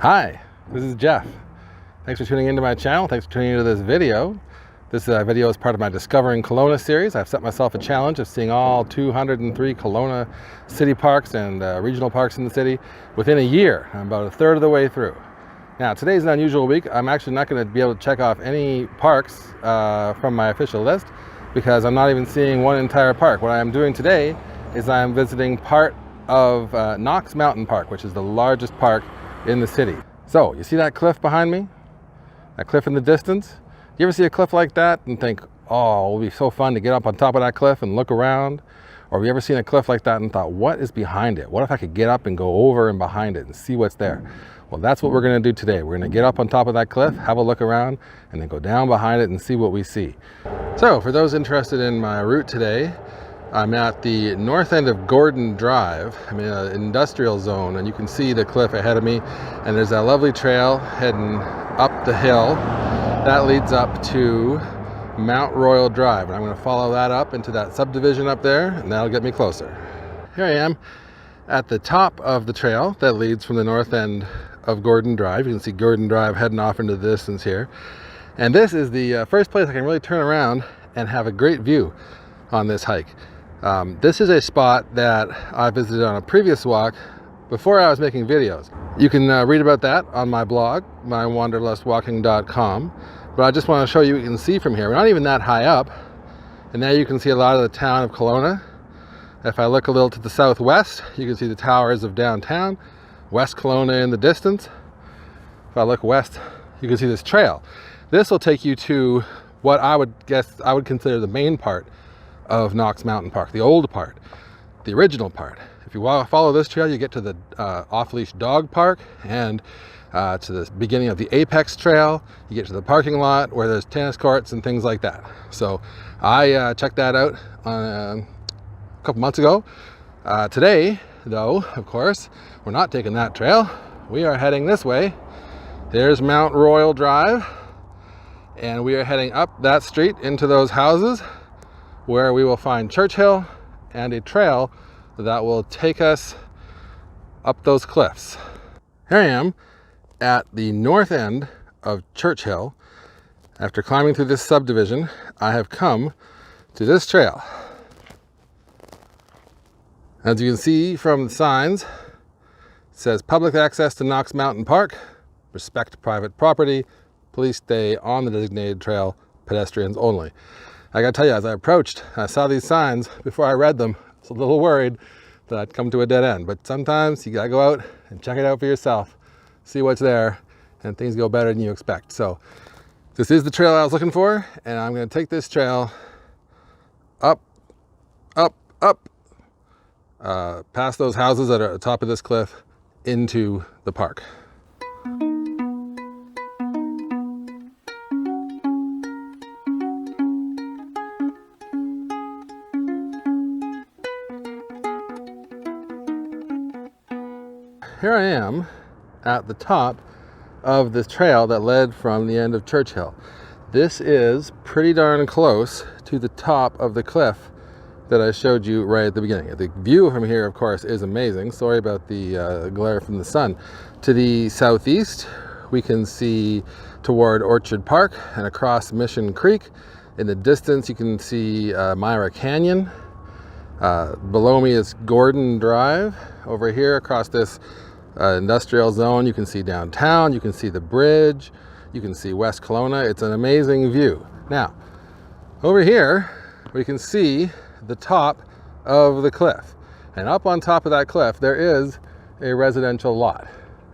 Hi, this is Jeff. Thanks for tuning into my channel. Thanks for tuning into this video. This video is part of my Discovering Kelowna series. I've set myself a challenge of seeing all 203 Kelowna city parks and regional parks in the city within a year. I'm about a third of the way through. Now, today's an unusual week. I'm actually not going to be able to check off any parks from my official list because I'm not even seeing one entire park. What I am doing today is I am visiting part of Knox Mountain Park, which is the largest park in the city. So, you see that cliff behind me? That cliff in the distance? You ever see a cliff like that and think, oh, it would be so fun to get up on top of that cliff and look around? Or have you ever seen a cliff like that and thought, what is behind it? What if I could get up and go over and behind it and see what's there? Well, that's what we're going to do today. We're going to get up on top of that cliff, have a look around, and then go down behind it and see what we see. So, for those interested in my route today, I'm at the north end of Gordon Drive. I'm in an industrial zone, and you can see the cliff ahead of me, and there's that lovely trail heading up the hill that leads up to Mount Royal Drive, and I'm going to follow that up into that subdivision up there, and that'll get me closer. Here I am at the top of the trail that leads from the north end of Gordon Drive. You can see Gordon Drive heading off into the distance here, and this is the first place I can really turn around and have a great view on this hike. This is a spot that I visited on a previous walk before I was making videos. You can read about that on my blog, mywanderlustwalking.com, but I just want to show you what you can see from here. We're not even that high up, and now you can see a lot of the town of Kelowna. If I look a little to the southwest, you can see the towers of downtown, West Kelowna in the distance. If I look west, you can see this trail. This will take you to what I would consider the main part of Knox Mountain Park, the old part, the original part. If you follow this trail, you get to the off-leash dog park and to the beginning of the Apex Trail. You get to the parking lot where there's tennis courts and things like that. So I checked that out a couple months ago. Today, though, of course, we're not taking that trail. We are heading this way. There's Mount Royal Drive, and we are heading up that street into those houses, where we will find Churchill and a trail that will take us up those cliffs. Here I am at the north end of Churchill. After climbing through this subdivision, I have come to this trail. As you can see from the signs, it says public access to Knox Mountain Park, respect private property, please stay on the designated trail, pedestrians only. I gotta tell you, as I approached, I saw these signs before I read them. I was a little worried that I'd come to a dead end, but sometimes you gotta go out and check it out for yourself, see what's there, and things go better than you expect. So this is the trail I was looking for, and I'm gonna take this trail up, past those houses that are at the top of this cliff into the park. Here I am at the top of the trail that led from the end of Churchill. This is pretty darn close to the top of the cliff that I showed you right at the beginning. The view from here, of course, is amazing. Sorry about the glare from the sun. To the southeast, we can see toward Orchard Park and across Mission Creek. In the distance, you can see Myra Canyon. Below me is Gordon Drive. Over here across this industrial zone, you can see downtown, you can see the bridge, you can see West Kelowna. It's an amazing view. Now, over here, we can see the top of the cliff. And up on top of that cliff, there is a residential lot.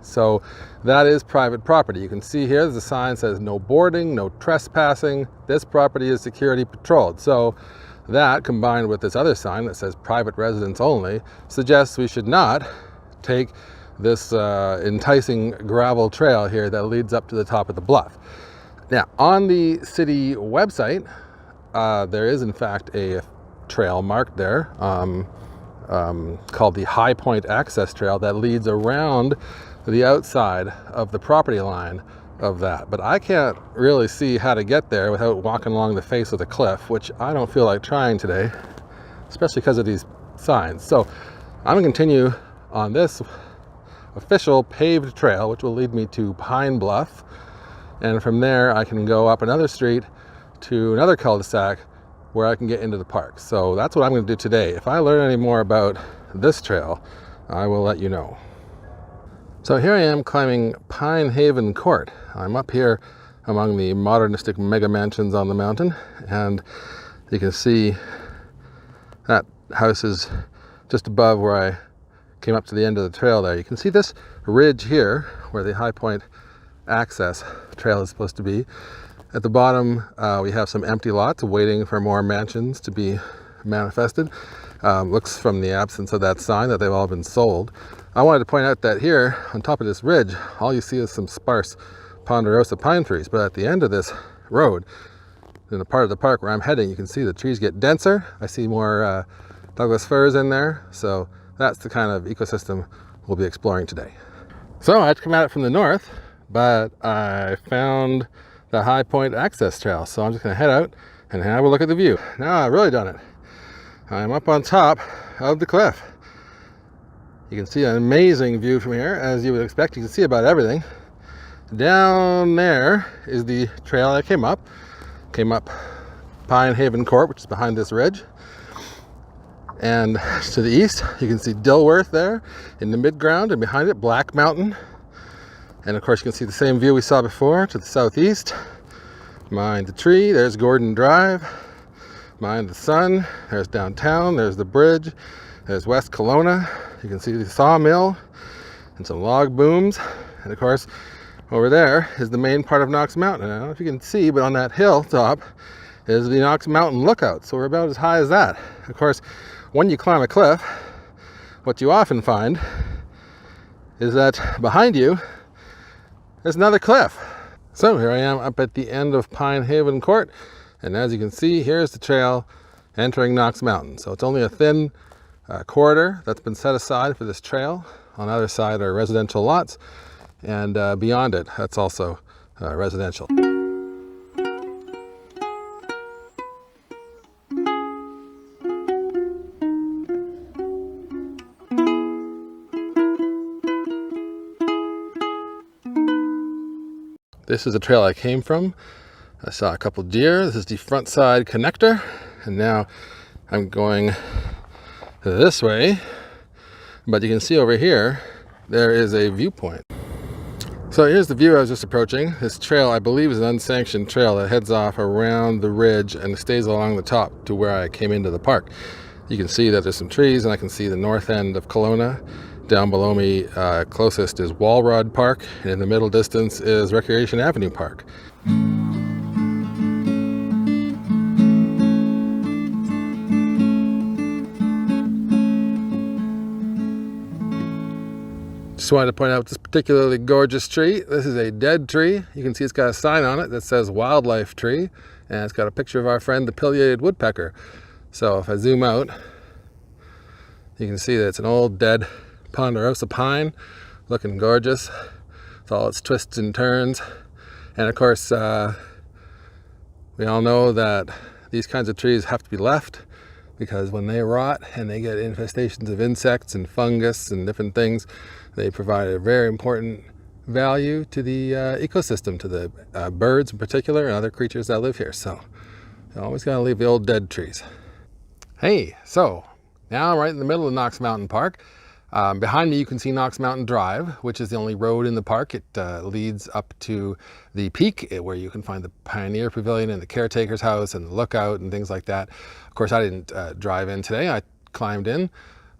So that is private property. You can see here, the sign says no boarding, no trespassing. This property is security patrolled. So that, combined with this other sign that says private residence only, suggests we should not take this enticing gravel trail here that leads up to the top of the bluff. Now, on the city website, there is in fact a trail marked there called the High Point Access Trail that leads around the outside of the property line of that. But I can't really see how to get there without walking along the face of the cliff, which I don't feel like trying today, especially because of these signs. So I'm gonna continue on this official paved trail, which will lead me to Pine Bluff. And from there, I can go up another street to another cul-de-sac where I can get into the park. So that's what I'm going to do today. If I learn any more about this trail, I will let you know. So here I am climbing Pine Haven Court. I'm up here among the modernistic mega mansions on the mountain, and you can see that house is just above where I came up to the end of the trail there. You can see this ridge here where the High Point access trail is supposed to be. At the bottom, we have some empty lots waiting for more mansions to be manifested. Looks from the absence of that sign that they've all been sold. I wanted to point out that here, on top of this ridge, all you see is some sparse ponderosa pine trees. But at the end of this road, in the part of the park where I'm heading, you can see the trees get denser. I see more Douglas firs in there. So that's the kind of ecosystem we'll be exploring today. So I had to come at it from the north, but I found the High Point access trail. So I'm just gonna head out and have a look at the view. Now I've really done it. I'm up on top of the cliff. You can see an amazing view from here, as you would expect. You can see about everything. Down there is the trail I came up. Came up Pine Haven Court, which is behind this ridge. And to the east, you can see Dilworth there in the midground, and behind it, Black Mountain. And of course, you can see the same view we saw before to the southeast. Behind the tree, there's Gordon Drive. Behind the sun, there's downtown, there's the bridge, there's West Kelowna. You can see the sawmill and some log booms. And of course, over there is the main part of Knox Mountain. I don't know if you can see, but on that hilltop is the Knox Mountain Lookout. So we're about as high as that. Of course, when you climb a cliff, what you often find is that behind you, there's another cliff. So here I am up at the end of Pine Haven Court. And as you can see, here's the trail entering Knox Mountain. So it's only a thin corridor that's been set aside for this trail. On the other side are residential lots. And beyond it, that's also residential. This is the trail I came from. I saw a couple deer. This is the front side connector. And now I'm going this way. But you can see over here, there is a viewpoint. So here's the view I was just approaching. This trail, I believe, is an unsanctioned trail that heads off around the ridge and stays along the top to where I came into the park. You can see that there's some trees, and I can see the north end of Kelowna. Down below me, closest is Walrod Park, and in the middle distance is Recreation Avenue Park. Just wanted to point out this particularly gorgeous tree. This is a dead tree. You can see it's got a sign on it that says wildlife tree, and it's got a picture of our friend the pileated woodpecker. So if I zoom out, you can see that it's an old dead ponderosa pine, looking gorgeous with all its twists and turns. And of course, we all know that these kinds of trees have to be left, because when they rot and they get infestations of insects and fungus and different things, they provide a very important value to the ecosystem, to the birds in particular and other creatures that live here. So you always got to leave the old dead trees. Hey, so now I'm right in the middle of Knox Mountain Park. Behind me you can see Knox Mountain Drive, which is the only road in the park. It leads up to the peak where you can find the Pioneer Pavilion and the Caretaker's House and the Lookout and things like that. Of course, I didn't drive in today. I climbed in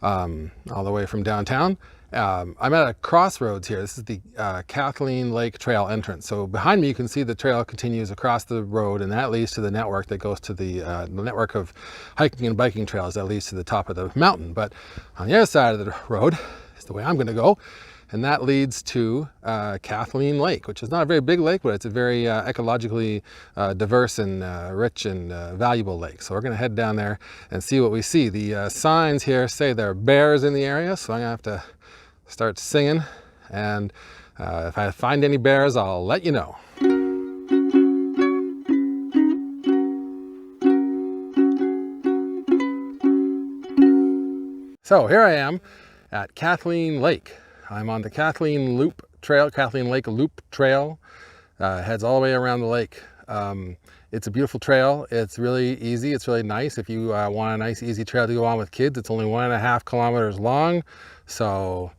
all the way from downtown. I'm at a crossroads here. This is the Kathleen Lake Trail entrance. So behind me you can see the trail continues across the road, and that leads to the network that goes to the network of hiking and biking trails that leads to the top of the mountain. But on the other side of the road is the way I'm going to go, and that leads to Kathleen Lake, which is not a very big lake, but it's a very ecologically diverse and rich and valuable lake. So we're going to head down there and see what we see. The signs here say there are bears in the area, so I'm going to have to start singing, and if I find any bears, I'll let you know. So here I am at Kathleen Lake. I'm on the Kathleen Lake Loop Trail. Heads all the way around the lake. It's a beautiful trail. It's really easy. It's really nice. If you want a nice, easy trail to go on with kids, it's only 1.5 kilometers long. So,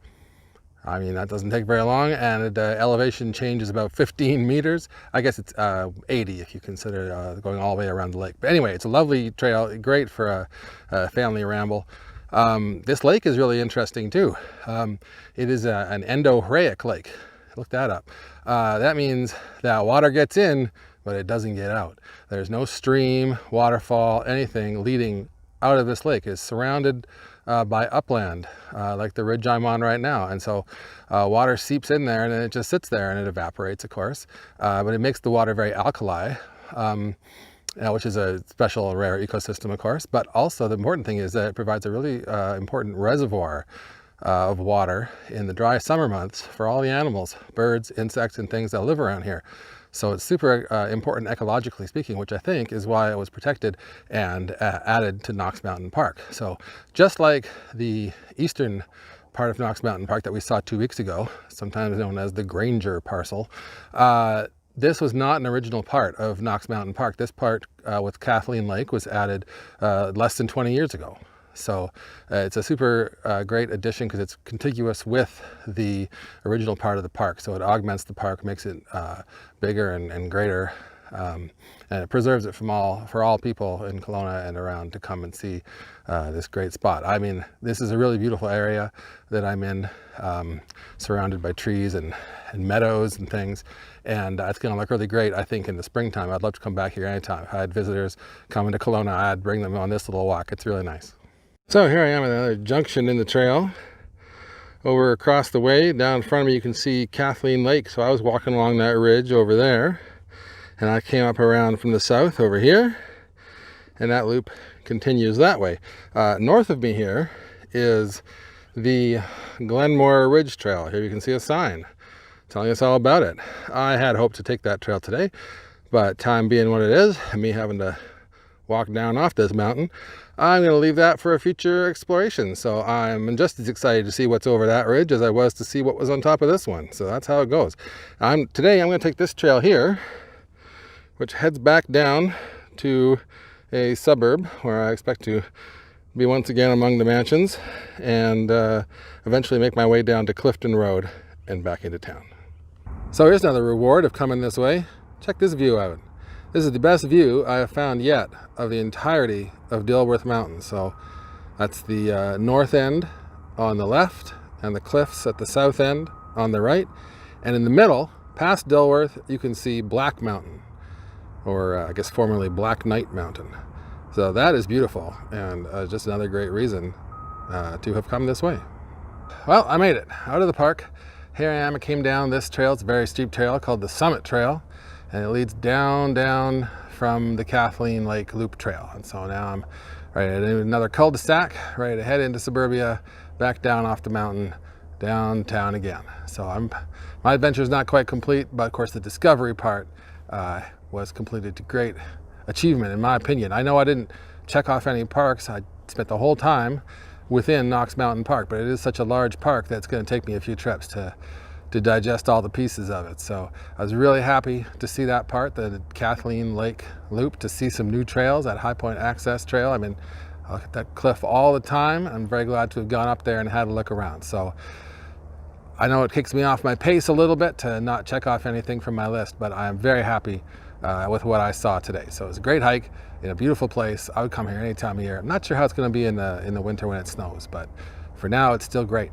I mean, that doesn't take very long, and the elevation change is about 15 meters. I guess it's 80 if you consider going all the way around the lake. But anyway, it's a lovely trail, great for a family ramble. This lake is really interesting too. It is an endorheic lake. Look that up. That means that water gets in, but it doesn't get out. There's no stream, waterfall, anything leading out of this lake. It's surrounded by upland, like the ridge I'm on right now. And so water seeps in there and then it just sits there and it evaporates, of course. But it makes the water very alkali, which is a special rare ecosystem, of course. But also the important thing is that it provides a really important reservoir of water in the dry summer months for all the animals, birds, insects, and things that live around here. So it's super important ecologically speaking, which I think is why it was protected and added to Knox Mountain Park. So just like the eastern part of Knox Mountain Park that we saw 2 weeks ago, sometimes known as the Granger parcel, this was not an original part of Knox Mountain Park. This part with Kathleen Lake was added less than 20 years ago. So it's a super great addition because it's contiguous with the original part of the park. So it augments the park, makes it bigger and greater, and it preserves it for all people in Kelowna and around to come and see this great spot. I mean, this is a really beautiful area that I'm in, surrounded by trees and meadows and things. And it's going to look really great, I think, in the springtime. I'd love to come back here anytime. If I had visitors coming to Kelowna, I'd bring them on this little walk. It's really nice. So here I am at another junction in the trail. Over across the way, down in front of me, you can see Kathleen Lake. So I was walking along that ridge over there, and I came up around from the south over here, and that loop continues that way. North of me here is the Glenmore Ridge Trail. Here you can see a sign telling us all about it. I had hoped to take that trail today, but time being what it is, and me having to walk down off this mountain, I'm going to leave that for a future exploration. So I'm just as excited to see what's over that ridge as I was to see what was on top of this one. So that's how it goes. Today I'm going to take this trail here, which heads back down to a suburb where I expect to be once again among the mansions, and eventually make my way down to Clifton Road and back into town. So here's another reward of coming this way. Check this view out. This is the best view I have found yet of the entirety of Dilworth Mountain. So that's the north end on the left and the cliffs at the south end on the right. And in the middle, past Dilworth, you can see Black Mountain, or I guess formerly Black Knight Mountain. So that is beautiful, and just another great reason to have come this way. Well, I made it out of the park. Here I am. I came down this trail. It's a very steep trail called the Summit Trail, and it leads down from the Kathleen Lake Loop Trail. And so now I'm right at another cul-de-sac, right ahead into suburbia, back down off the mountain, downtown again. So my adventure is not quite complete, but of course the discovery part was completed to great achievement, in my opinion. I know I didn't check off any parks. I spent the whole time within Knox Mountain Park, but it is such a large park that it's going to take me a few trips to digest all the pieces of it. So I was really happy to see that part, the Kathleen Lake Loop, to see some new trails, that High Point Access Trail. I mean, I look at that cliff all the time. I'm very glad to have gone up there and had a look around. So I know it kicks me off my pace a little bit to not check off anything from my list, but I am very happy with what I saw today. So it was a great hike in a beautiful place. I would come here any time of year. I'm not sure how it's going to be in the winter when it snows, but for now it's still great.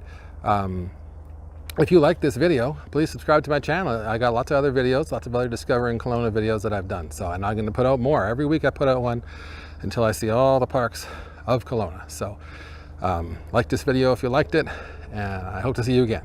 If you like this video, please subscribe to my channel. I got lots of other videos, lots of other Discovering Kelowna videos that I've done. So I'm going to put out more. Every week I put out one until I see all the parks of Kelowna. So like this video if you liked it, and I hope to see you again.